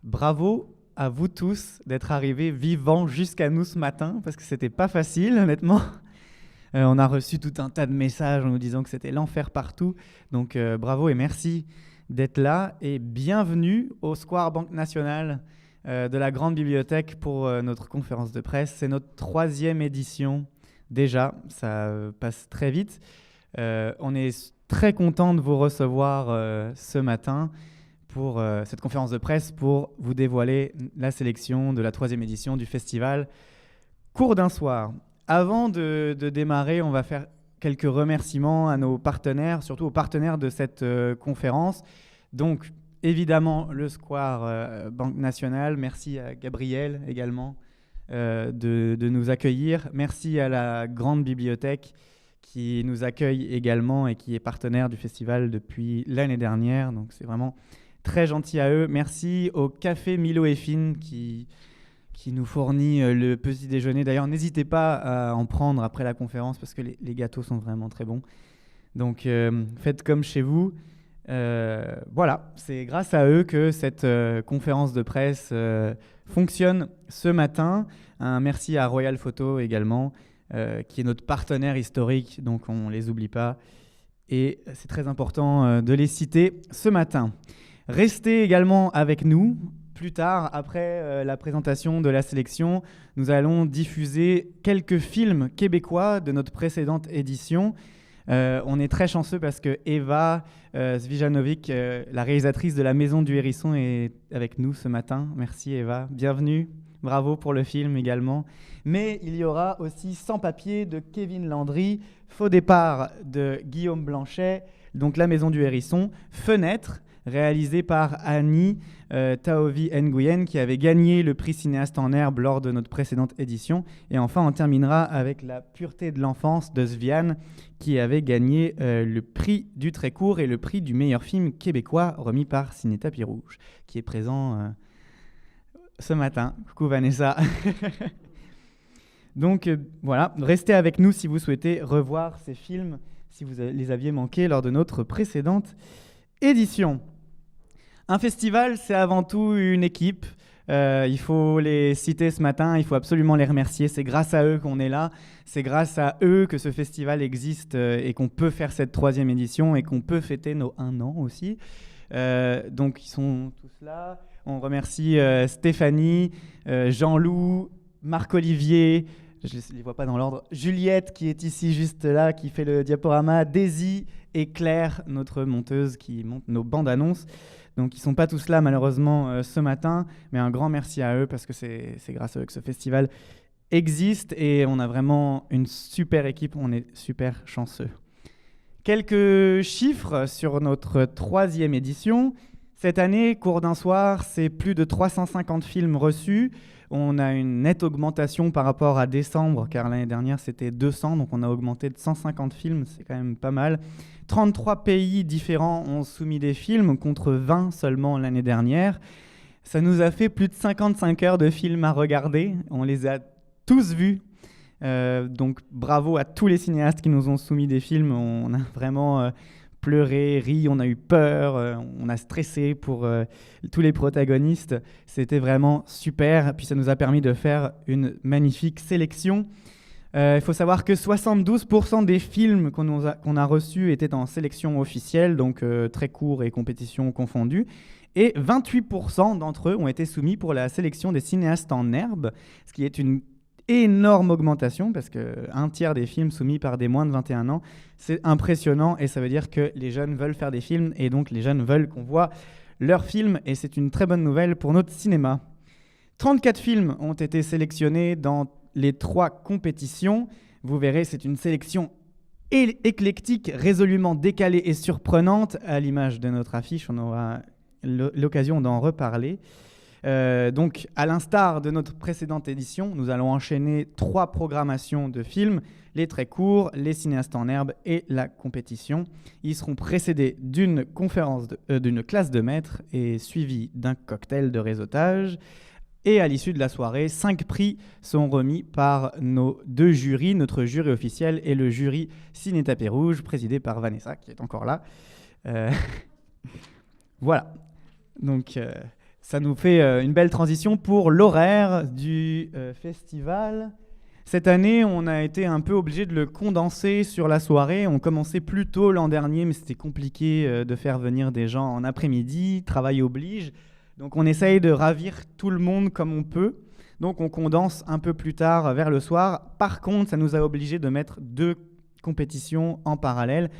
Bravo à vous tous d'être arrivés vivants jusqu'à nous ce matin, parce que c'était pas facile, honnêtement. On a reçu tout un tas de messages en nous disant que c'était l'enfer partout. Donc bravo et merci d'être là. Et bienvenue au Square Banque Nationale de la Grande Bibliothèque pour notre conférence de presse. C'est notre 3e édition déjà, ça passe très vite. On est très content de vous recevoir ce matin pour cette conférence de presse pour vous dévoiler la sélection de la 3e édition du festival Cours d'un soir. Avant de démarrer, on va faire quelques remerciements à nos partenaires, surtout aux partenaires de cette conférence. Donc, évidemment, le Square Banque Nationale. Merci à Gabriel également de nous accueillir. Merci à la Grande Bibliothèque qui nous accueille également et qui est partenaire du festival depuis l'année dernière. Donc, c'est vraiment très gentil à eux. Merci au Café Milo et Fine qui nous fournit le petit déjeuner. D'ailleurs, n'hésitez pas à en prendre après la conférence parce que les gâteaux sont vraiment très bons. Donc, faites comme chez vous. Voilà, c'est grâce à eux que cette conférence de presse fonctionne ce matin. Un merci à Royal Photo également, qui est notre partenaire historique, donc on ne les oublie pas. Et c'est très important de les citer ce matin. Restez également avec nous. Plus tard, après la présentation de la sélection, nous allons diffuser quelques films québécois de notre précédente édition. On est très chanceux parce que Eva Zvijanovic, la réalisatrice de La Maison du Hérisson, est avec nous ce matin. Merci Eva, bienvenue. Bravo pour le film également. Mais il y aura aussi Sans papier de Kevin Landry, Faux départ de Guillaume Blanchet, donc La Maison du Hérisson, Fenêtre, réalisé par Annie Taovi Nguyen, qui avait gagné le prix cinéaste en herbe lors de notre précédente édition. Et enfin, on terminera avec La pureté de l'enfance de Sviane, qui avait gagné le prix du très court et le prix du meilleur film québécois remis par Ciné Tapis Rouge, qui est présent ce matin. Coucou Vanessa. Donc voilà, restez avec nous si vous souhaitez revoir ces films, si vous les aviez manqués lors de notre précédente édition. Un festival, c'est avant tout une équipe. Il faut les citer ce matin, il faut absolument les remercier. C'est grâce à eux qu'on est là. C'est grâce à eux que ce festival existe et qu'on peut faire cette 3e édition et qu'on peut fêter nos 1 an aussi. Donc, ils sont tous là. On remercie Stéphanie, Jean-Loup, Marc-Olivier, je ne les vois pas dans l'ordre, Juliette qui est ici juste là, qui fait le diaporama, Daisy et Claire, notre monteuse qui monte nos bandes annonces. Donc ils ne sont pas tous là malheureusement ce matin, mais un grand merci à eux parce que c'est grâce à eux que ce festival existe et on a vraiment une super équipe, on est super chanceux. Quelques chiffres sur notre 3e édition. Cette année, Cours d'un soir, c'est plus de 350 films reçus. On a une nette augmentation par rapport à décembre, car l'année dernière, c'était 200, donc on a augmenté de 150 films, c'est quand même pas mal. 33 pays différents ont soumis des films, contre 20 seulement l'année dernière. Ça nous a fait plus de 55 heures de films à regarder. On les a tous vus. Donc bravo à tous les cinéastes qui nous ont soumis des films. On a vraiment pleuré, ri, on a eu peur, on a stressé pour tous les protagonistes. C'était vraiment super. Puis ça nous a permis de faire une magnifique sélection. Il faut savoir que 72% des films qu'on a reçus étaient en sélection officielle, donc très court et compétition confondues. Et 28% d'entre eux ont été soumis pour la sélection des cinéastes en herbe, ce qui est une énorme augmentation, parce qu'un tiers des films soumis par des moins de 21 ans, c'est impressionnant, et ça veut dire que les jeunes veulent faire des films, et donc les jeunes veulent qu'on voit leurs films, et c'est une très bonne nouvelle pour notre cinéma. 34 films ont été sélectionnés dans les 3 compétitions. Vous verrez, c'est une sélection éclectique, résolument décalée et surprenante, à l'image de notre affiche, on aura l'occasion d'en reparler. Donc, à l'instar de notre précédente édition, nous allons enchaîner 3 programmations de films, les très courts, les cinéastes en herbe et la compétition. Ils seront précédés d'une classe de maîtres et suivis d'un cocktail de réseautage. Et à l'issue de la soirée, 5 prix sont remis par nos 2 jurys, notre jury officiel et le jury Ciné Tapis Rouge, présidé par Vanessa, qui est encore là. Voilà. Donc, Ça nous fait une belle transition pour l'horaire du festival. Cette année, on a été un peu obligé de le condenser sur la soirée. On commençait plus tôt l'an dernier, mais c'était compliqué de faire venir des gens en après-midi, travail oblige. Donc on essaye de ravir tout le monde comme on peut. Donc on condense un peu plus tard vers le soir. Par contre, ça nous a obligé de mettre 2 compétitions en parallèle.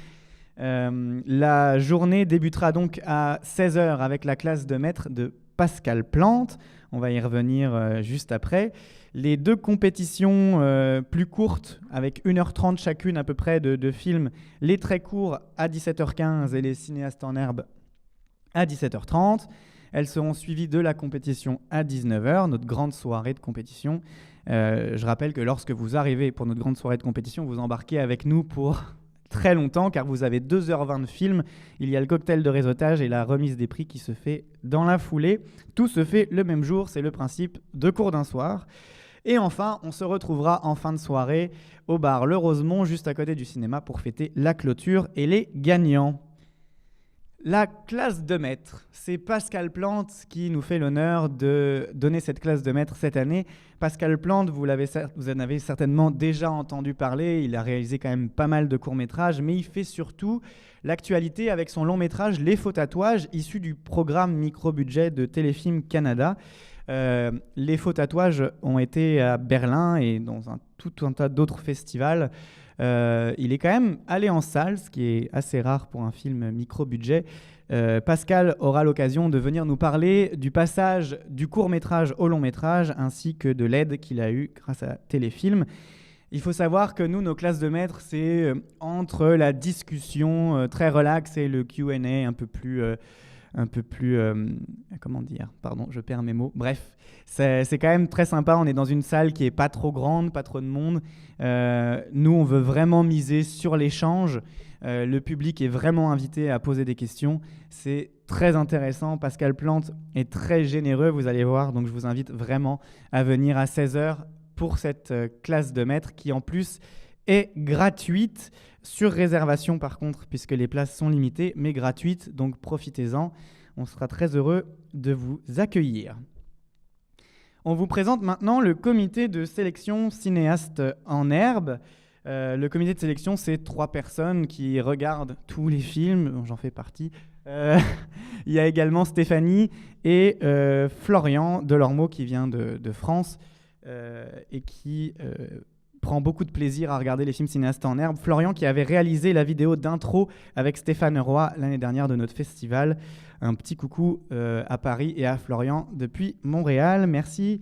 La journée débutera donc à 16h avec la classe de maître de Pascal Plante. On va y revenir juste après. Les 2 compétitions plus courtes, avec 1h30 chacune à peu près de films, les très courts à 17h15 et les cinéastes en herbe à 17h30. Elles seront suivies de la compétition à 19h, notre grande soirée de compétition. Je rappelle que lorsque vous arrivez pour notre grande soirée de compétition, vous embarquez avec nous pour très longtemps, car vous avez 2h20 de film. Il y a le cocktail de réseautage et la remise des prix qui se fait dans la foulée. Tout se fait le même jour, c'est le principe de cours d'un soir. Et enfin, on se retrouvera en fin de soirée au bar Le Rosemont, juste à côté du cinéma, pour fêter la clôture et les gagnants. La classe de maître, c'est Pascal Plante qui nous fait l'honneur de donner cette classe de maître cette année. Pascal Plante, vous en avez certainement déjà entendu parler, il a réalisé quand même pas mal de courts-métrages, mais il fait surtout l'actualité avec son long-métrage Les Faux Tatouages, issu du programme micro-budget de Téléfilm Canada. Les Faux Tatouages ont été à Berlin et dans tout un tas d'autres festivals. Il est quand même allé en salle, ce qui est assez rare pour un film micro-budget. Pascal aura l'occasion de venir nous parler du passage du court-métrage au long-métrage, ainsi que de l'aide qu'il a eue grâce à Téléfilm. Il faut savoir que nous, nos classes de maître, c'est entre la discussion très relax et le Q&A un peu plus comment dire, pardon, je perds mes mots. Bref, c'est quand même très sympa. On est dans une salle qui est pas trop grande, pas trop de monde. Nous, on veut vraiment miser sur l'échange. Le public est vraiment invité à poser des questions. C'est très intéressant. Pascal Plante est très généreux, vous allez voir. Donc, je vous invite vraiment à venir à 16h pour cette classe de maître qui, en plus, est gratuite. Sur réservation par contre, puisque les places sont limitées, mais gratuites, donc profitez-en. On sera très heureux de vous accueillir. On vous présente maintenant le comité de sélection cinéaste en herbe. Le comité de sélection, c'est 3 personnes qui regardent tous les films, j'en fais partie. Il y a également Stéphanie et Florian Delormeau qui vient de France et qui prend beaucoup de plaisir à regarder les films cinéastes en herbe. Florian qui avait réalisé la vidéo d'intro avec Stéphane Roy l'année dernière de notre festival. Un petit coucou à Paris et à Florian depuis Montréal. Merci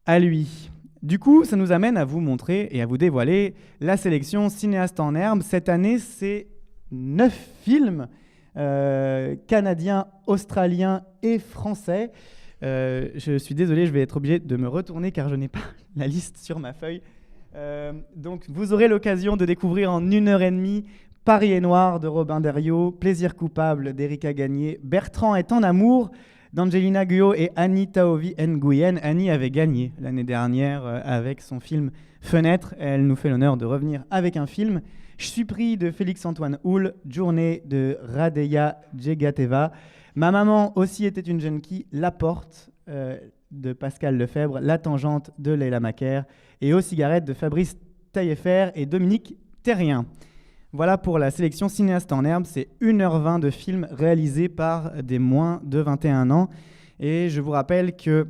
à lui. Du coup, ça nous amène à vous montrer et à vous dévoiler la sélection cinéastes en herbe. Cette année, c'est 9 films canadiens, australiens et français. Je suis désolé, je vais être obligé de me retourner car je n'ai pas la liste sur ma feuille. Donc vous aurez l'occasion de découvrir en 1h30 Paris est noir de Robin Derriot, Plaisir coupable d'Erika Gagné, Bertrand est en amour d'Angelina Guo et Annie Taovi Nguyen. Annie avait gagné l'année dernière avec son film Fenêtre. Elle nous fait l'honneur de revenir avec un film. Je suis pris de Félix-Antoine Houle, Journée de Radeya Djegateva. Ma maman aussi était une jeune qui, La Porte de Pascal Lefebvre, La Tangente de Leila Macaire et Aux cigarettes de Fabrice Taillefer et Dominique Terrien. Voilà pour la sélection cinéaste en herbe, c'est 1h20 de films réalisés par des moins de 21 ans. Et je vous rappelle que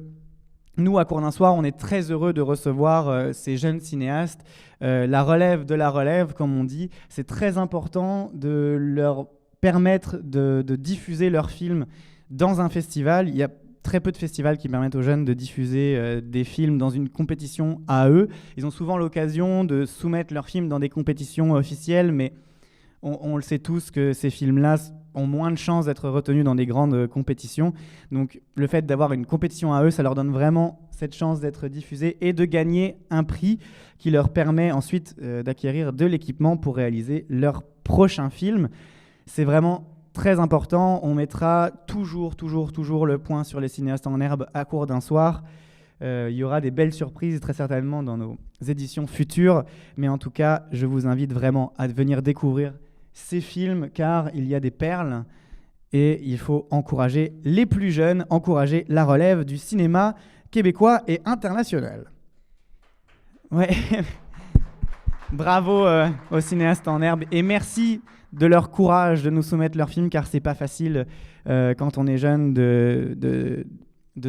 nous, à Cours d'un soir, on est très heureux de recevoir ces jeunes cinéastes. La relève de la relève, comme on dit, c'est très important de leur permettre de diffuser leurs films dans un festival. Il y a très peu de festivals qui permettent aux jeunes de diffuser des films dans une compétition à eux. Ils ont souvent l'occasion de soumettre leurs films dans des compétitions officielles, mais on le sait tous que ces films-là ont moins de chances d'être retenus dans des grandes compétitions. Donc le fait d'avoir une compétition à eux, ça leur donne vraiment cette chance d'être diffusés et de gagner un prix qui leur permet ensuite d'acquérir de l'équipement pour réaliser leur prochain film. C'est vraiment très important. On mettra toujours le point sur les cinéastes en herbe à Cours d'un soir. Il y aura des belles surprises très certainement dans nos éditions futures. Mais en tout cas, je vous invite vraiment à venir découvrir ces films car il y a des perles et il faut encourager les plus jeunes, encourager la relève du cinéma québécois et international. Ouais. Bravo aux cinéastes en herbe et merci de leur courage de nous soumettre leurs films, car c'est pas facile quand on est jeune de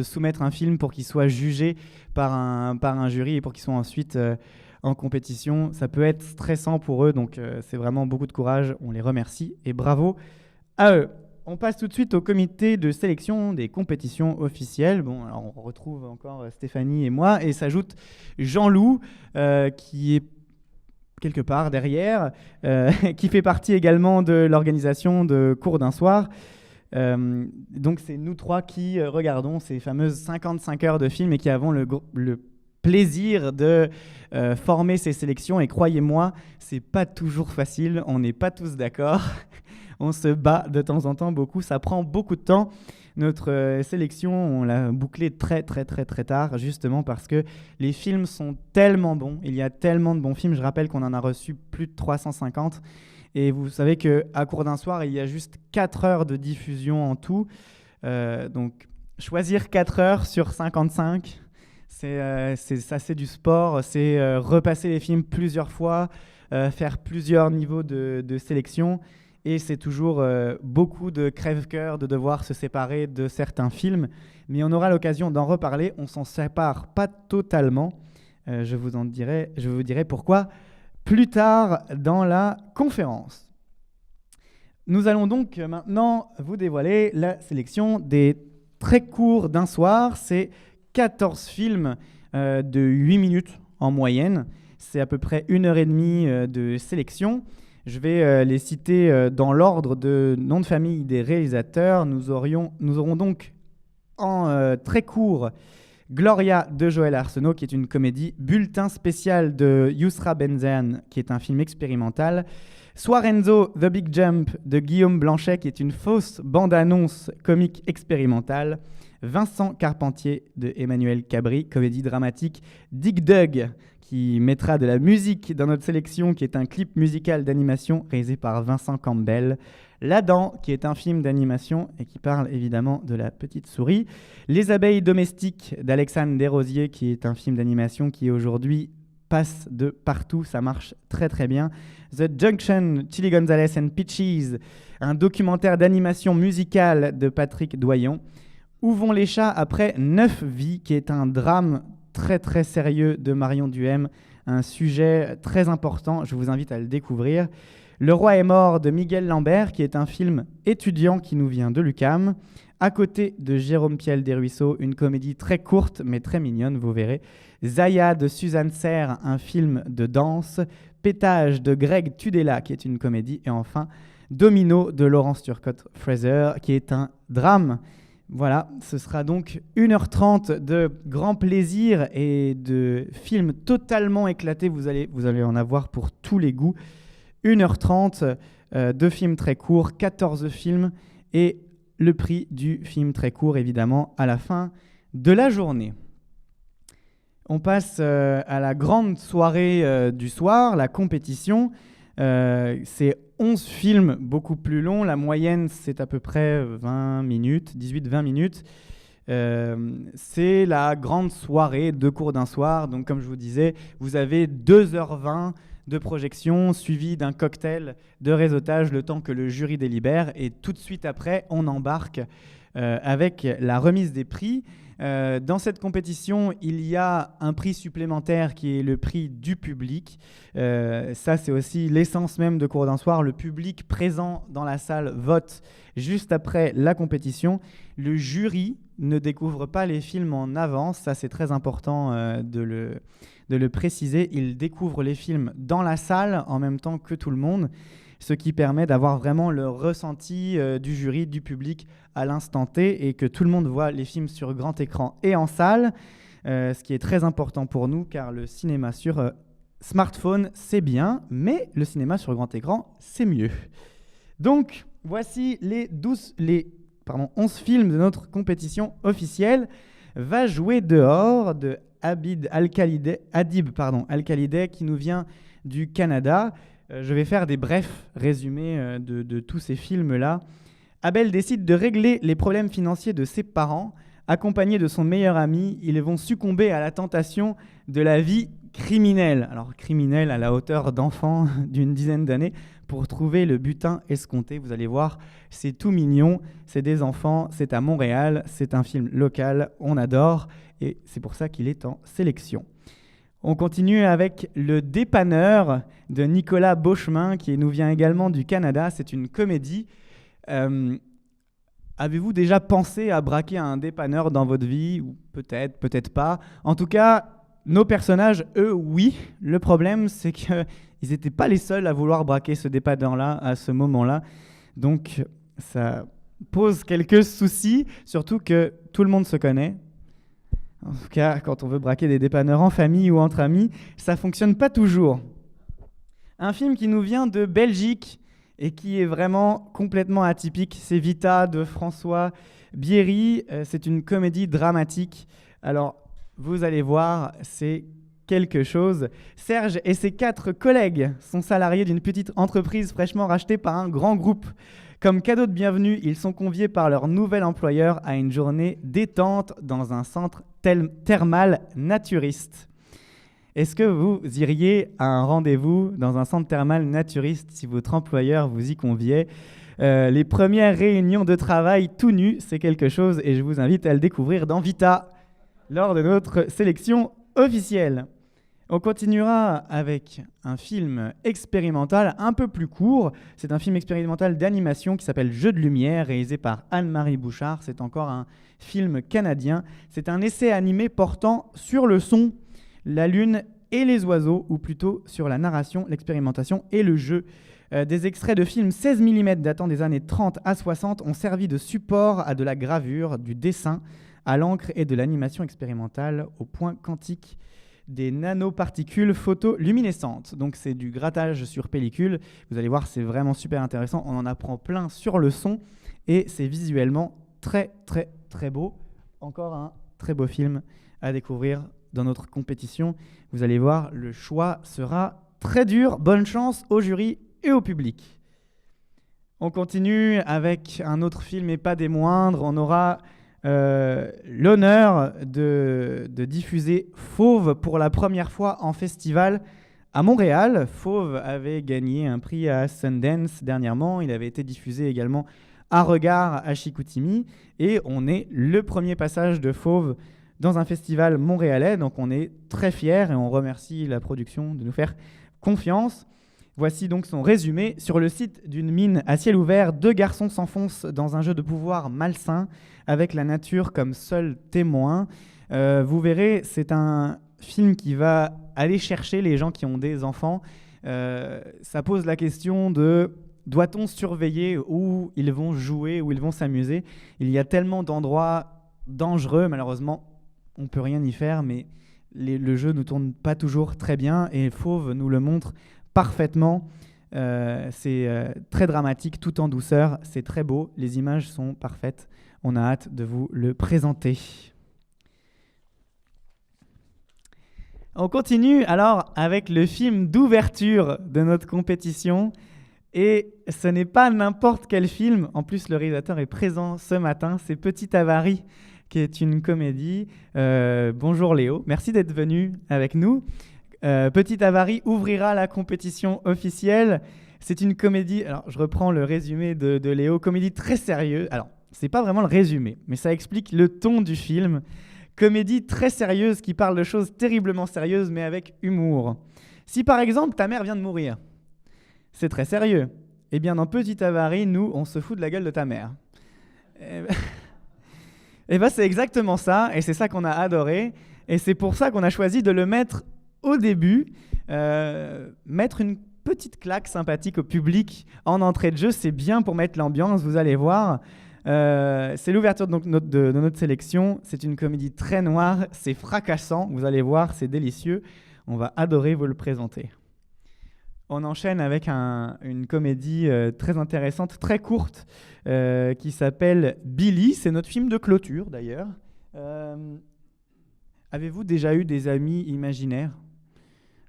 soumettre un film pour qu'il soit jugé par un jury et pour qu'il soit ensuite en compétition. Ça peut être stressant pour eux, donc c'est vraiment beaucoup de courage. On les remercie et bravo à eux. On passe tout de suite au comité de sélection des compétitions officielles. Bon, alors on retrouve encore Stéphanie et moi, et s'ajoute Jean-Loup, qui est quelque part derrière, qui fait partie également de l'organisation de Cours d'un soir. Donc c'est nous trois qui regardons ces fameuses 55 heures de films et qui avons le plaisir de former ces sélections. Et croyez-moi, c'est pas toujours facile, on n'est pas tous d'accord. On se bat de temps en temps beaucoup, ça prend beaucoup de temps. Notre sélection, on l'a bouclée très tard, justement parce que les films sont tellement bons. Il y a tellement de bons films. Je rappelle qu'on en a reçu plus de 350. Et vous savez qu'à Cours d'un soir, il y a juste 4 heures de diffusion en tout. Donc, choisir 4 heures sur 55, c'est du sport. C'est repasser les films plusieurs fois, faire plusieurs niveaux de sélection. Et c'est toujours beaucoup de crève-cœur de devoir se séparer de certains films. Mais on aura l'occasion d'en reparler. On s'en sépare pas totalement. Je vous dirai pourquoi plus tard dans la conférence. Nous allons donc maintenant vous dévoiler la sélection des très courts d'un soir. C'est 14 films de 8 minutes en moyenne. C'est à peu près 1h30 de sélection. Je vais les citer dans l'ordre de nom de famille des réalisateurs. Nous aurons donc en très court Gloria de Joël Arsenault, qui est une comédie, Bulletin spécial de Yousra Benzean, qui est un film expérimental, Soirenzo The Big Jump de Guillaume Blanchet, qui est une fausse bande-annonce comique expérimentale, Vincent Carpentier de Emmanuel Cabri, comédie dramatique, Dig Dug, qui mettra de la musique dans notre sélection, qui est un clip musical d'animation réalisé par Vincent Campbell. L'Adam, qui est un film d'animation et qui parle évidemment de la petite souris. Les abeilles domestiques d'Alexandre Desrosiers, qui est un film d'animation qui aujourd'hui passe de partout, ça marche très bien. The Junction, Chili Gonzalez and Peaches, un documentaire d'animation musicale de Patrick Doyon. Où vont les chats après 9 vies, qui est un drame très sérieux de Marion Duhem, un sujet très important, je vous invite à le découvrir. Le roi est mort de Miguel Lambert, qui est un film étudiant qui nous vient de l'UQAM. À côté de Jérôme Piel Desruisseaux, une comédie très courte mais très mignonne, vous verrez. Zaya de Suzanne Serre, un film de danse. Pétage de Greg Tudela, qui est une comédie. Et enfin, Domino de Laurence Turcotte-Fraser, qui est un drame. Voilà, ce sera donc 1h30 de grand plaisir et de films totalement éclatés. Vous allez en avoir pour tous les goûts. 1h30 de films très courts, 14 films et le prix du film très court, évidemment, à la fin de la journée. On passe à la grande soirée du soir, la compétition. C'est 11 films beaucoup plus longs. La moyenne, c'est à peu près 20 minutes, 18-20 minutes. C'est la grande soirée de Cours d'un soir. Donc, comme je vous disais, vous avez 2h20 de projection suivi d'un cocktail de réseautage le temps que le jury délibère. Et tout de suite après, on embarque avec la remise des prix. Dans cette compétition, il y a un prix supplémentaire qui est le prix du public. Ça, c'est aussi l'essence même de Cours d'un soir. Le public présent dans la salle vote juste après la compétition. Le jury ne découvre pas les films en avance. Ça, c'est très important de le préciser. Il découvre les films dans la salle en même temps que tout le monde, ce qui permet d'avoir vraiment le ressenti du jury, du public à l'instant T, et que tout le monde voit les films sur grand écran et en salle, ce qui est très important pour nous, car le cinéma sur smartphone, c'est bien, mais le cinéma sur grand écran, c'est mieux. Donc, voici les 11 films de notre compétition officielle. Va jouer dehors de Adib Al-Khalideh, qui nous vient du Canada. Je vais faire des brefs résumés de tous ces films-là. Abel décide de régler les problèmes financiers de ses parents. Accompagné de son meilleur ami, ils vont succomber à la tentation de la vie criminelle. Alors criminelle à la hauteur d'enfants d'une dizaine d'années pour trouver le butin escompté. Vous allez voir, c'est tout mignon, c'est des enfants, c'est à Montréal, c'est un film local, on adore et c'est pour ça qu'il est en sélection. On continue avec Le Dépanneur de Nicolas Beauchemin qui nous vient également du Canada. C'est une comédie. Avez-vous déjà pensé à braquer un dépanneur dans votre vie? Ou peut-être, peut-être pas. En tout cas, nos personnages, eux, oui. Le problème, c'est qu'ils n'étaient pas les seuls à vouloir braquer ce dépanneur-là à ce moment-là. Donc, ça pose quelques soucis, surtout que tout le monde se connaît. En tout cas, quand on veut braquer des dépanneurs en famille ou entre amis, ça ne fonctionne pas toujours. Un film qui nous vient de Belgique et qui est vraiment complètement atypique, c'est Vita de François Bierry. C'est une comédie dramatique. Alors, vous allez voir, c'est quelque chose. Serge et ses 4 collègues sont salariés d'une petite entreprise fraîchement rachetée par un grand groupe. Comme cadeau de bienvenue, ils sont conviés par leur nouvel employeur à une journée détente dans un centre thermal naturiste. Est-ce que vous iriez à un rendez-vous dans un centre thermal naturiste si votre employeur vous y conviait? Les premières réunions de travail tout nu, c'est quelque chose et je vous invite à le découvrir dans Vita lors de notre sélection officielle. On continuera avec un film expérimental un peu plus court. C'est un film expérimental d'animation qui s'appelle Jeux de lumière, réalisé par Anne-Marie Bouchard. C'est encore un film canadien. C'est un essai animé portant sur le son, la lune et les oiseaux, ou plutôt sur la narration, l'expérimentation et le jeu. Des extraits de films 16 mm datant des années 30 à 60 ont servi de support à de la gravure, du dessin, à l'encre et de l'animation expérimentale au point quantique des nanoparticules photoluminescentes. Donc c'est du grattage sur pellicule. Vous allez voir, c'est vraiment super intéressant. On en apprend plein sur le son et c'est visuellement très très très beau. Encore un très beau film à découvrir dans notre compétition. Vous allez voir, le choix sera très dur. Bonne chance au jury et au public. On continue avec un autre film et pas des moindres. On aura l'honneur de diffuser Fauve pour la première fois en festival à Montréal. Fauve avait gagné un prix à Sundance dernièrement. Il avait été diffusé également à Regard à Chicoutimi. Et on est le premier passage de Fauve dans un festival montréalais. Donc on est très fiers et on remercie la production de nous faire confiance. Voici donc son résumé. Sur le site d'une mine à ciel ouvert, 2 garçons s'enfoncent dans un jeu de pouvoir malsain avec la nature comme seul témoin. Vous verrez, c'est un film qui va aller chercher les gens qui ont des enfants. Ça pose la question de doit-on surveiller où ils vont jouer, où ils vont s'amuser? Il y a tellement d'endroits dangereux, malheureusement, on ne peut rien y faire, mais le jeu ne tourne pas toujours très bien et Fauve nous le montre parfaitement. C'est très dramatique, tout en douceur. C'est très beau, les images sont parfaites. On a hâte de vous le présenter. On continue alors avec le film d'ouverture de notre compétition. Et ce n'est pas n'importe quel film. En plus, le réalisateur est présent ce matin. C'est Petite Avarie, qui est une comédie. Bonjour Léo, merci d'être venu avec nous. Petite Avarie ouvrira la compétition officielle. C'est une comédie, alors je reprends le résumé de Léo, comédie très sérieuse. Alors, c'est pas vraiment le résumé, mais ça explique le ton du film. Comédie très sérieuse qui parle de choses terriblement sérieuses, mais avec humour. Si par exemple, ta mère vient de mourir, c'est très sérieux. Eh bien, dans Petite Avarie, nous, on se fout de la gueule de ta mère. Et ben, c'est exactement ça, et c'est ça qu'on a adoré. Et c'est pour ça qu'on a choisi de le mettre au début, mettre une petite claque sympathique au public en entrée de jeu. C'est bien pour mettre l'ambiance, vous allez voir. C'est l'ouverture de notre sélection. C'est une comédie très noire, c'est fracassant, vous allez voir, c'est délicieux. On va adorer vous le présenter. On enchaîne avec une comédie très intéressante, très courte, qui s'appelle Billy. C'est notre film de clôture d'ailleurs. Avez-vous déjà eu des amis imaginaires?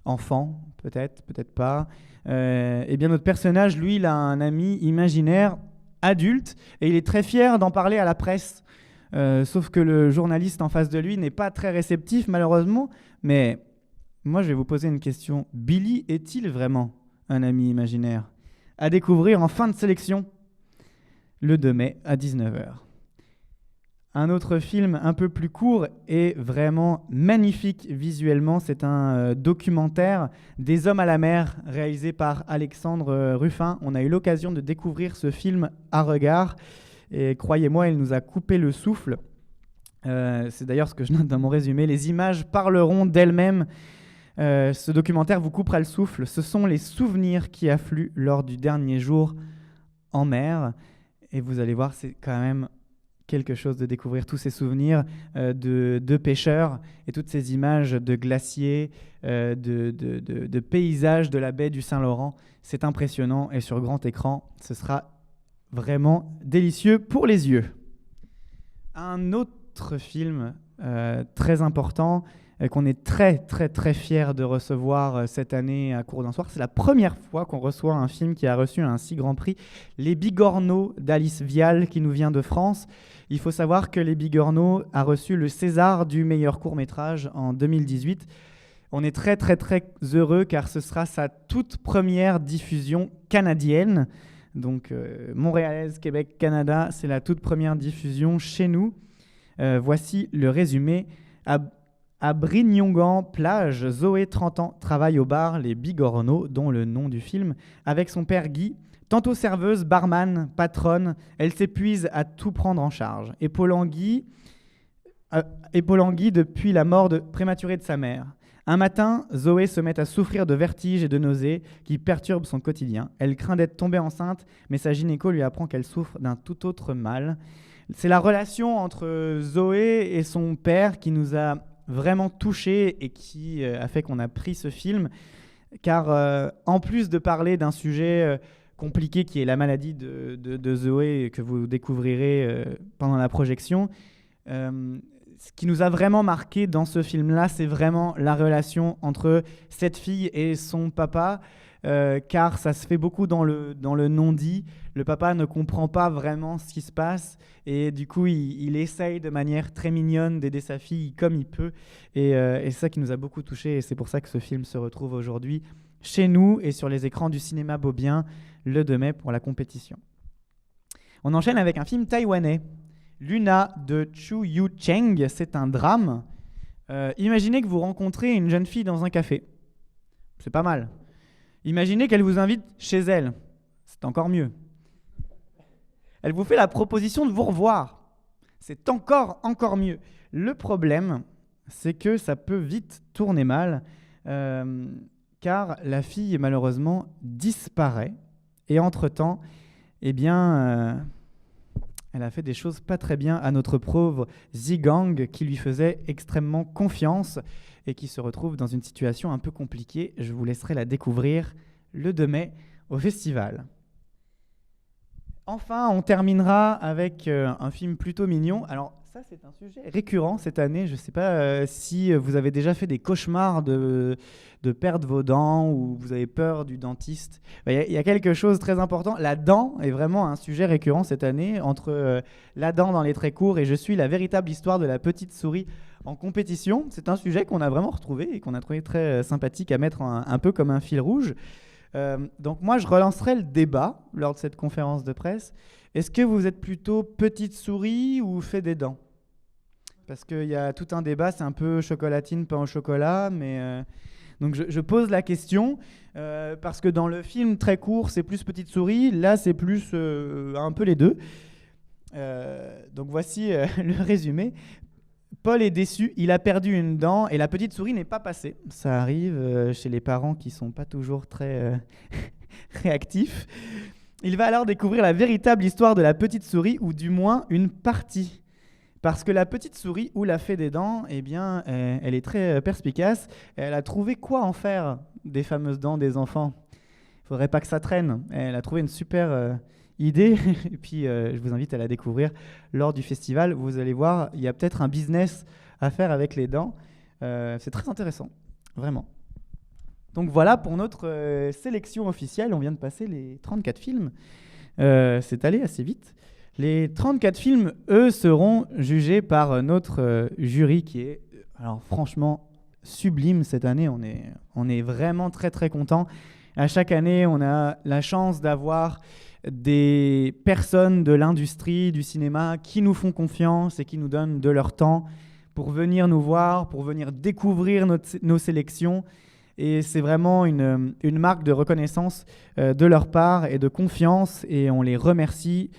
Enfants, peut-être, peut-être pas. Eh bien, notre personnage, lui, il a un ami imaginaire adulte et il est très fier d'en parler à la presse. Sauf que le journaliste en face de lui n'est pas très réceptif malheureusement. Mais moi je vais vous poser une question. Billy est-il vraiment un ami imaginaire? À découvrir en fin de sélection le 2 mai à 19h. Un autre film un peu plus court et vraiment magnifique visuellement, c'est un documentaire Des hommes à la mer réalisé par Alexandre Ruffin. On a eu l'occasion de découvrir ce film à regard et croyez-moi, il nous a coupé le souffle. C'est d'ailleurs ce que je note dans mon résumé. Les images parleront d'elles-mêmes. Ce documentaire vous coupera le souffle. Ce sont les souvenirs qui affluent lors du dernier jour en mer. Et vous allez voir, c'est quand même quelque chose de découvrir tous ces souvenirs de pêcheurs et toutes ces images de glaciers, de paysages de la baie du Saint-Laurent. C'est impressionnant et sur grand écran, ce sera vraiment délicieux pour les yeux. Un autre film très important qu'on est très très très fiers de recevoir cette année à Cours d'un soir. C'est la première fois qu'on reçoit un film qui a reçu un si grand prix, Les Bigorneaux d'Alice Vial, qui nous vient de France. Il faut savoir que Les Bigorneaux a reçu le César du meilleur court-métrage en 2018. On est très très très heureux car ce sera sa toute première diffusion canadienne. Donc montréalaise, Québec, Canada, c'est la toute première diffusion chez nous. Voici le résumé. À Brignongan-Plage, Zoé, 30 ans, travaille au bar Les Bigorneaux, dont le nom du film, avec son père Guy. Tantôt serveuse, barman, patronne, elle s'épuise à tout prendre en charge. Épaulant Guy depuis la mort prématurée de sa mère. Un matin, Zoé se met à souffrir de vertiges et de nausées qui perturbent son quotidien. Elle craint d'être tombée enceinte, mais sa gynéco lui apprend qu'elle souffre d'un tout autre mal. C'est la relation entre Zoé et son père qui nous a vraiment touchés et qui a fait qu'on a pris ce film. Car en plus de parler d'un sujet compliqué qui est la maladie de Zoé que vous découvrirez pendant la projection, ce qui nous a vraiment marqué dans ce film-là, c'est vraiment la relation entre cette fille et son papa, car ça se fait beaucoup dans le non-dit. Le papa ne comprend pas vraiment ce qui se passe et du coup, il essaye de manière très mignonne d'aider sa fille comme il peut. Et c'est ça qui nous a beaucoup touchés et c'est pour ça que ce film se retrouve aujourd'hui chez nous et sur les écrans du cinéma Beaubien le 2 mai pour la compétition. On enchaîne avec un film taïwanais. Luna de Chu Yu Cheng, c'est un drame. Imaginez que vous rencontrez une jeune fille dans un café. C'est pas mal. Imaginez qu'elle vous invite chez elle. C'est encore mieux. Elle vous fait la proposition de vous revoir. C'est encore mieux. Le problème, c'est que ça peut vite tourner mal, car la fille, malheureusement, disparaît. Et entre-temps, eh bien... elle a fait des choses pas très bien à notre pauvre Zigang qui lui faisait extrêmement confiance et qui se retrouve dans une situation un peu compliquée. Je vous laisserai la découvrir le 2 mai au festival. Enfin, on terminera avec un film plutôt mignon. Alors ça, c'est un sujet récurrent cette année. Je ne sais pas si vous avez déjà fait des cauchemars de perdre vos dents ou vous avez peur du dentiste. Il y a quelque chose de très important. La dent est vraiment un sujet récurrent cette année. Entre la dent dans les traits courts et Je suis la véritable histoire de la petite souris en compétition, c'est un sujet qu'on a vraiment retrouvé et qu'on a trouvé très sympathique à mettre un peu comme un fil rouge. Donc moi, je relancerai le débat lors de cette conférence de presse. Est-ce que vous êtes plutôt petite souris ou fait des dents ? Parce qu'il y a tout un débat, c'est un peu chocolatine, pain au chocolat, mais... Donc je pose la question, parce que dans le film très court, c'est plus petite souris, là c'est plus un peu les deux. Donc voici le résumé. Paul est déçu, il a perdu une dent et la petite souris n'est pas passée. Ça arrive chez les parents qui ne sont pas toujours très réactifs. Il va alors découvrir la véritable histoire de la petite souris, ou du moins une partie. Parce que la petite souris ou la fée des dents, eh bien, elle est très perspicace. Elle a trouvé quoi en faire des fameuses dents des enfants. Il ne faudrait pas que ça traîne. Elle a trouvé une super idée. Et puis, je vous invite à la découvrir lors du festival. Vous allez voir, il y a peut-être un business à faire avec les dents. C'est très intéressant, vraiment. Donc voilà pour notre sélection officielle. On vient de passer les 34 films. C'est allé assez vite. Les 34 films, eux, seront jugés par notre jury qui est, alors franchement, sublime cette année. On est vraiment très très contents. À chaque année, on a la chance d'avoir des personnes de l'industrie du cinéma qui nous font confiance et qui nous donnent de leur temps pour venir nous voir, pour venir découvrir nos sélections. Et c'est vraiment une marque de reconnaissance de leur part et de confiance. Et on les remercie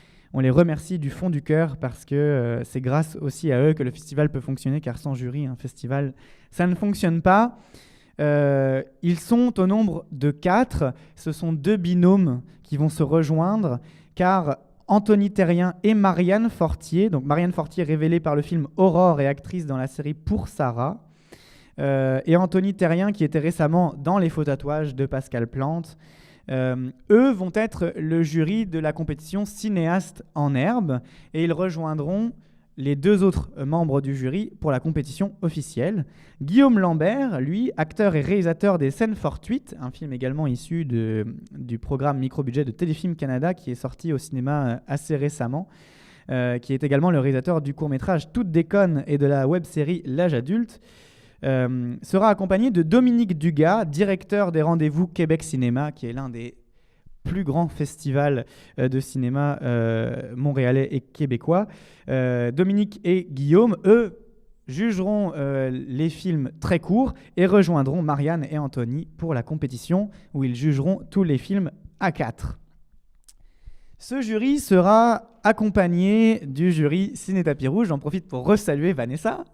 du fond du cœur parce que c'est grâce aussi à eux que le festival peut fonctionner, car sans jury, un festival, ça ne fonctionne pas. Ils sont au nombre de 4. Ce sont 2 binômes qui vont se rejoindre, car Anthony Terrien et Marianne Fortier, donc Marianne Fortier révélée par le film Aurore et actrice dans la série Pour Sarah, et Anthony Terrien qui était récemment dans Les Faux Tatouages de Pascal Plante. Eux vont être le jury de la compétition Cinéaste en herbe, et ils rejoindront les 2 autres membres du jury pour la compétition officielle. Guillaume Lambert, lui, acteur et réalisateur des Scènes fortuites, un film également issu du programme micro-budget de Téléfilm Canada qui est sorti au cinéma assez récemment, qui est également le réalisateur du court-métrage Toute déconne et de la web-série L'âge adulte, sera accompagné de Dominique Dugas, directeur des Rendez-vous Québec Cinéma, qui est l'un des plus grands festivals de cinéma montréalais et québécois. Dominique et Guillaume, eux, jugeront les films très courts et rejoindront Marianne et Anthony pour la compétition où ils jugeront tous les films à 4. Ce jury sera accompagné du jury Ciné Tapis Rouge. J'en profite pour resaluer Vanessa.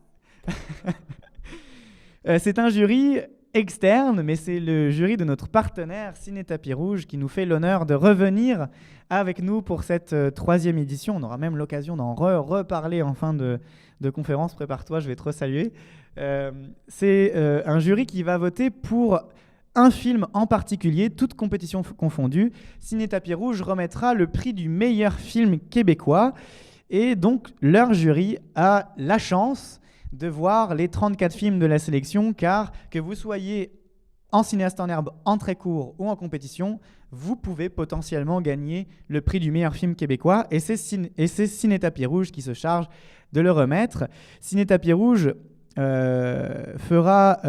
C'est un jury externe, mais c'est le jury de notre partenaire Ciné Tapis Rouge qui nous fait l'honneur de revenir avec nous pour cette 3e édition. On aura même l'occasion d'en reparler en fin de conférence. Prépare-toi, je vais te resaluer. C'est un jury qui va voter pour un film en particulier, toutes compétitions confondues. Ciné Tapis Rouge remettra le prix du meilleur film québécois. Et donc, leur jury a la chance de voir les 34 films de la sélection, car que vous soyez en cinéaste en herbe, en très court ou en compétition, vous pouvez potentiellement gagner le prix du meilleur film québécois, et c'est Ciné Tapis Rouge qui se charge de le remettre. Ciné Tapis Rouge invitera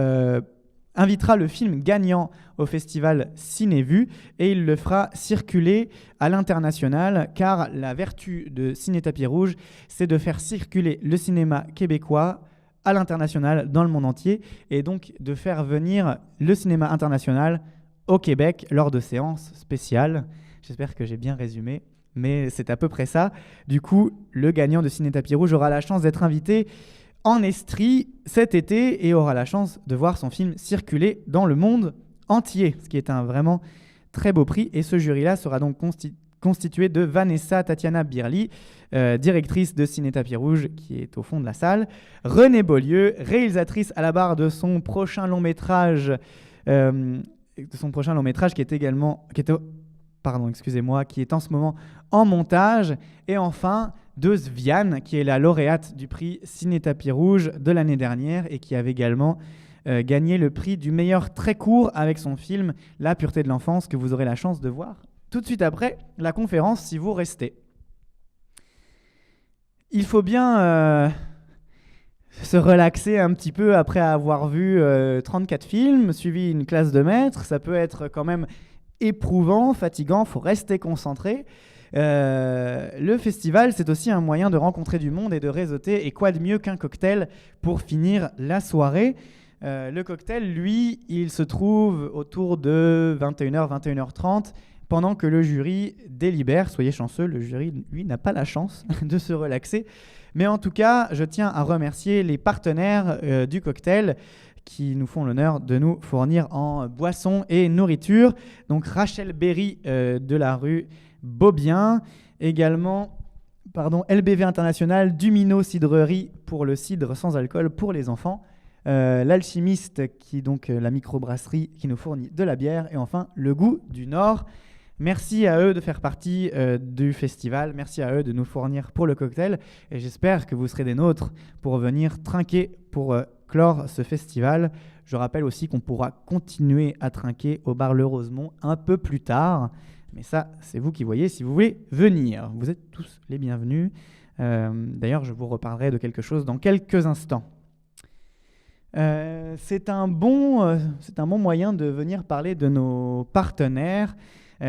le film gagnant au festival Ciné-Vu et il le fera circuler à l'international, car la vertu de Ciné Tapis Rouge, c'est de faire circuler le cinéma québécois à l'international, dans le monde entier, et donc de faire venir le cinéma international au Québec lors de séances spéciales. J'espère que j'ai bien résumé, mais c'est à peu près ça. Du coup, le gagnant de Ciné Tapis Rouge aura la chance d'être invité en Estrie cet été et aura la chance de voir son film circuler dans le monde entier, ce qui est un vraiment très beau prix. Et ce jury-là sera donc constitué de Vanessa Tatiana Birli, directrice de Ciné Tapis Rouge, qui est au fond de la salle, Renée Beaulieu, réalisatrice à la barre de son prochain long métrage, qui est en ce moment en montage, et enfin Deuse Viane, qui est la lauréate du prix Ciné Tapis Rouge de l'année dernière et qui avait également gagné le prix du meilleur très court avec son film La pureté de l'enfance, que vous aurez la chance de voir tout de suite après la conférence si vous restez. Il faut bien se relaxer un petit peu après avoir vu 34 films, suivi une classe de maître. Ça peut être quand même éprouvant, fatigant, il faut rester concentré. Le festival, c'est aussi un moyen de rencontrer du monde et de réseauter. Et quoi de mieux qu'un cocktail pour finir la soirée ? Le cocktail, lui, il se trouve autour de 21h, 21h30, pendant que le jury délibère. Soyez chanceux, le jury, lui, n'a pas la chance de se relaxer. Mais en tout cas, je tiens à remercier les partenaires du cocktail qui nous font l'honneur de nous fournir en boissons et nourriture. Donc Rachel Berry de la rue Beaubien, également LBV International, Dumino Cidrerie pour le cidre sans alcool pour les enfants, l'Alchimiste, qui donc la microbrasserie qui nous fournit de la bière, et enfin le Goût du Nord. Merci à eux de faire partie du festival, merci à eux de nous fournir pour le cocktail, et j'espère que vous serez des nôtres pour venir trinquer pour clore ce festival. Je rappelle aussi qu'on pourra continuer à trinquer au bar Le Rosemont un peu plus tard, Mais ça, c'est vous qui voyez si vous voulez venir. Vous êtes tous les bienvenus. D'ailleurs, je vous reparlerai de quelque chose dans quelques instants. C'est un bon moyen de venir parler de nos partenaires.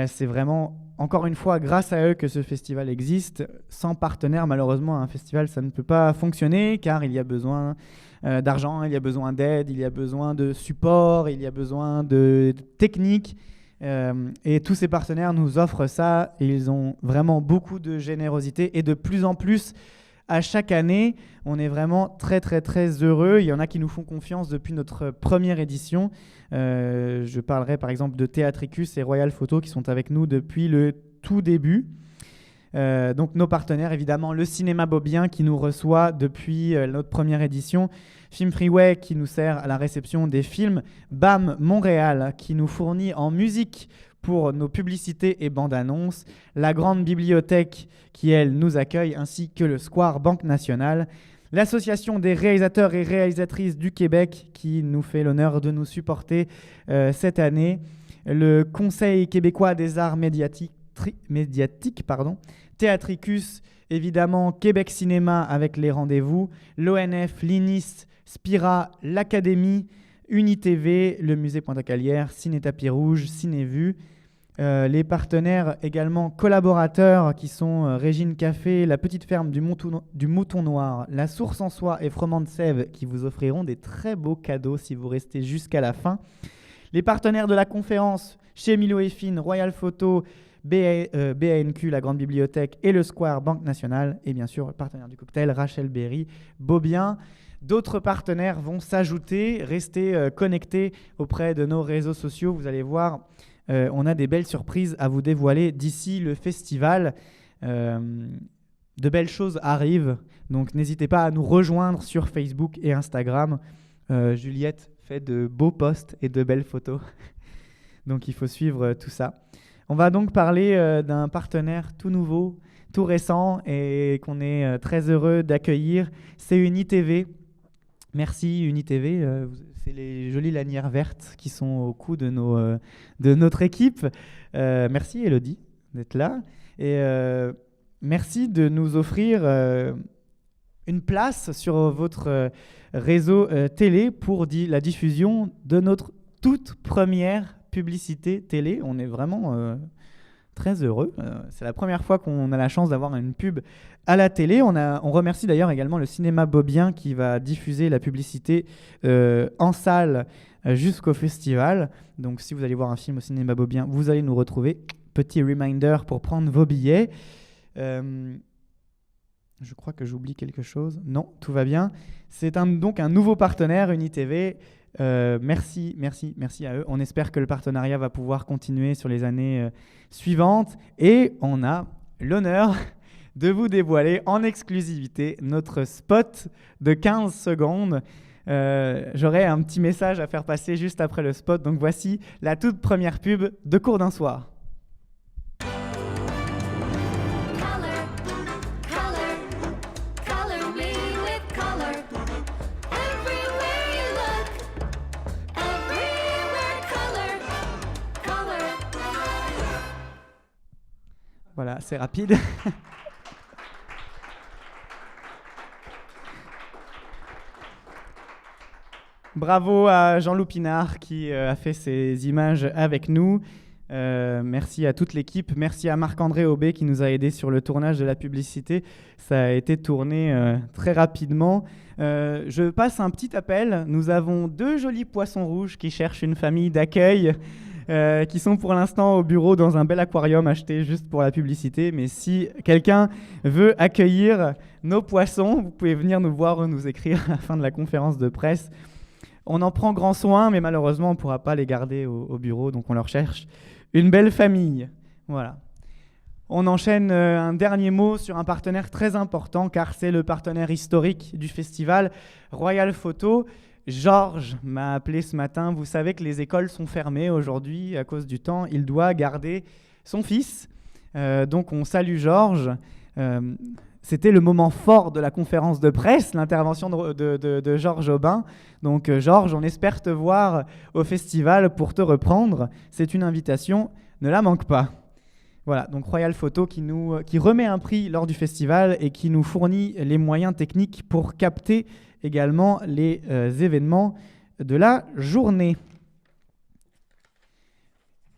C'est vraiment, encore une fois, grâce à eux que ce festival existe. Sans partenaires, malheureusement, un festival, ça ne peut pas fonctionner, car il y a besoin d'argent, il y a besoin d'aide, il y a besoin de support, il y a besoin de technique. Et tous ces partenaires nous offrent ça, et ils ont vraiment beaucoup de générosité, et de plus en plus à chaque année. On est vraiment très très très heureux. Il y en a qui nous font confiance depuis notre première édition. Je parlerai par exemple de Théatricus et Royal Photo qui sont avec nous depuis le tout début. Donc nos partenaires, évidemment, le Cinéma Beaubien qui nous reçoit depuis notre première édition, Film Freeway qui nous sert à la réception des films, BAM Montréal qui nous fournit en musique pour nos publicités et bandes annonces, la Grande Bibliothèque qui, elle, nous accueille, ainsi que le Square Banque Nationale, l'Association des réalisateurs et réalisatrices du Québec qui nous fait l'honneur de nous supporter cette année, le Conseil québécois des arts médiatiques, Théatricus, évidemment, Québec Cinéma avec les rendez-vous, l'ONF, l'INIS, Spira, l'Académie, UniTV, le Musée Pointe-à-Calière, Ciné Tapis Rouge, Cinévue. Les partenaires également collaborateurs qui sont Régine Café, la Petite Ferme du Mouton Noir, La Source en Soi et Froment de Sèvres qui vous offriront des très beaux cadeaux si vous restez jusqu'à la fin. Les partenaires de la conférence chez Milo et Fine, Royal Photo, BANQ, la Grande Bibliothèque et le Square Banque Nationale. Et bien sûr, le partenaire du cocktail, Rachel Berry, Beaubien. D'autres partenaires vont s'ajouter. Restez connectés auprès de nos réseaux sociaux. Vous allez voir, on a des belles surprises à vous dévoiler d'ici le festival. De belles choses arrivent. Donc n'hésitez pas à nous rejoindre sur Facebook et Instagram. Juliette fait de beaux posts et de belles photos. Donc il faut suivre tout ça. On va donc parler d'un partenaire tout nouveau, tout récent et qu'on est très heureux d'accueillir. C'est UniTV. Merci UniTV. C'est les jolies lanières vertes qui sont au cou de notre équipe. Merci Elodie d'être là. Et merci de nous offrir une place sur votre réseau télé pour la diffusion de notre toute première publicité télé. On est vraiment très heureux. C'est la première fois qu'on a la chance d'avoir une pub à la télé. On remercie d'ailleurs également le Cinéma Beaubien qui va diffuser la publicité en salle jusqu'au festival. Donc si vous allez voir un film au Cinéma Beaubien, vous allez nous retrouver. Petit reminder pour prendre vos billets. Je crois que j'oublie quelque chose. Non, tout va bien. C'est donc un nouveau partenaire, UniTV. Merci à eux. On espère que le partenariat va pouvoir continuer sur les années suivantes. Et on a l'honneur de vous dévoiler en exclusivité notre spot de 15 secondes. J'aurai un petit message à faire passer juste après le spot. Donc voici la toute première pub de Cours d'un soir. Voilà, c'est rapide. Bravo à Jean-Loup Pinard qui a fait ces images avec nous. Merci à toute l'équipe. Merci à Marc-André Aubé qui nous a aidés sur le tournage de la publicité. Ça a été tourné très rapidement. Je passe un petit appel. Nous avons 2 jolis poissons rouges qui cherchent une famille d'accueil. Qui sont pour l'instant au bureau dans un bel aquarium acheté juste pour la publicité. Mais si quelqu'un veut accueillir nos poissons, vous pouvez venir nous voir ou nous écrire à la fin de la conférence de presse. On en prend grand soin, mais malheureusement, on ne pourra pas les garder au bureau, donc on leur cherche une belle famille. Voilà. On enchaîne un dernier mot sur un partenaire très important, car c'est le partenaire historique du festival, Royal Photo. Georges m'a appelé ce matin. Vous savez que les écoles sont fermées aujourd'hui à cause du temps. Il doit garder son fils. Donc on salue Georges. C'était le moment fort de la conférence de presse, l'intervention de Georges Aubin. Donc Georges, on espère te voir au festival pour te reprendre. C'est une invitation, ne la manque pas. Voilà, donc Royal Photo qui remet un prix lors du festival et qui nous fournit les moyens techniques pour capter également les événements de la journée.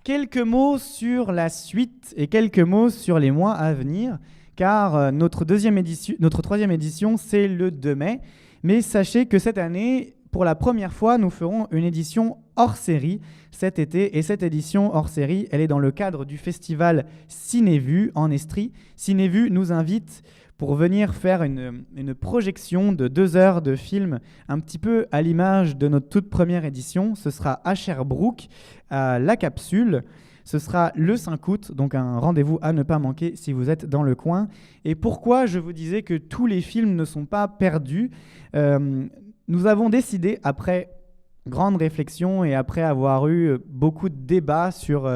Quelques mots sur la suite et quelques mots sur les mois à venir, car notre troisième édition, c'est le 2 mai. Mais sachez que cette année, pour la première fois, nous ferons une édition hors série cet été. Et cette édition hors série, elle est dans le cadre du festival Cinévue en Estrie. Cinévue nous invite pour venir faire une projection de 2 heures de film, un petit peu à l'image de notre toute première édition. Ce sera à Sherbrooke, à La Capsule. Ce sera le 5 août, donc un rendez-vous à ne pas manquer si vous êtes dans le coin. Et pourquoi je vous disais que tous les films ne sont pas perdus, nous avons décidé, après grande réflexion et après avoir eu beaucoup de débats sur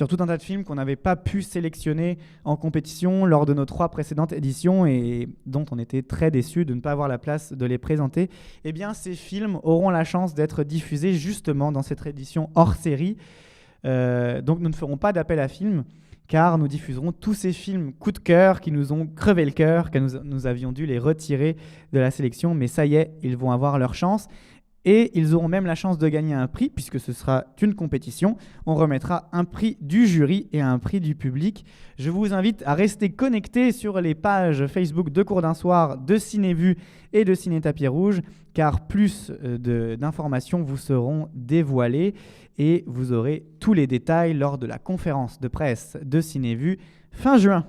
tout un tas de films qu'on n'avait pas pu sélectionner en compétition lors de nos 3 précédentes éditions et dont on était très déçus de ne pas avoir la place de les présenter, eh bien ces films auront la chance d'être diffusés justement dans cette édition hors série. Donc nous ne ferons pas d'appel à films, car nous diffuserons tous ces films coup de cœur qui nous ont crevé le cœur, car nous avions dû les retirer de la sélection, mais ça y est, ils vont avoir leur chance. Et ils auront même la chance de gagner un prix, puisque ce sera une compétition. On remettra un prix du jury et un prix du public. Je vous invite à rester connectés sur les pages Facebook de Cours d'un soir, de Cinévue et de Ciné Tapis Rouge, car plus d'informations vous seront dévoilées et vous aurez tous les détails lors de la conférence de presse de Cinévue fin juin.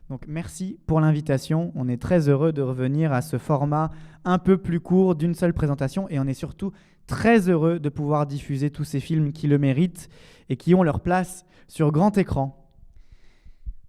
Donc merci pour l'invitation. On est très heureux de revenir à ce format un peu plus court d'une seule présentation et on est surtout très heureux de pouvoir diffuser tous ces films qui le méritent et qui ont leur place sur grand écran.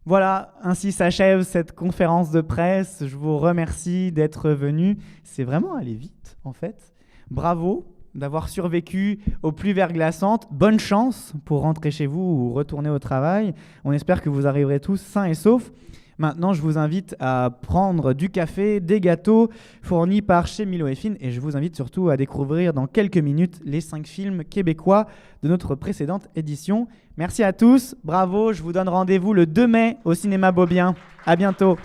Voilà, ainsi s'achève cette conférence de presse. Je vous remercie d'être venus. C'est vraiment allé vite en fait. Bravo d'avoir survécu aux pluies verglaçantes. Bonne chance pour rentrer chez vous ou retourner au travail. On espère que vous arriverez tous sains et saufs. Maintenant, je vous invite à prendre du café, des gâteaux fournis par chez Milo et Fine. Et je vous invite surtout à découvrir dans quelques minutes les 5 films québécois de notre précédente édition. Merci à tous, bravo. Je vous donne rendez-vous le 2 mai au Cinéma Beaubien. À bientôt.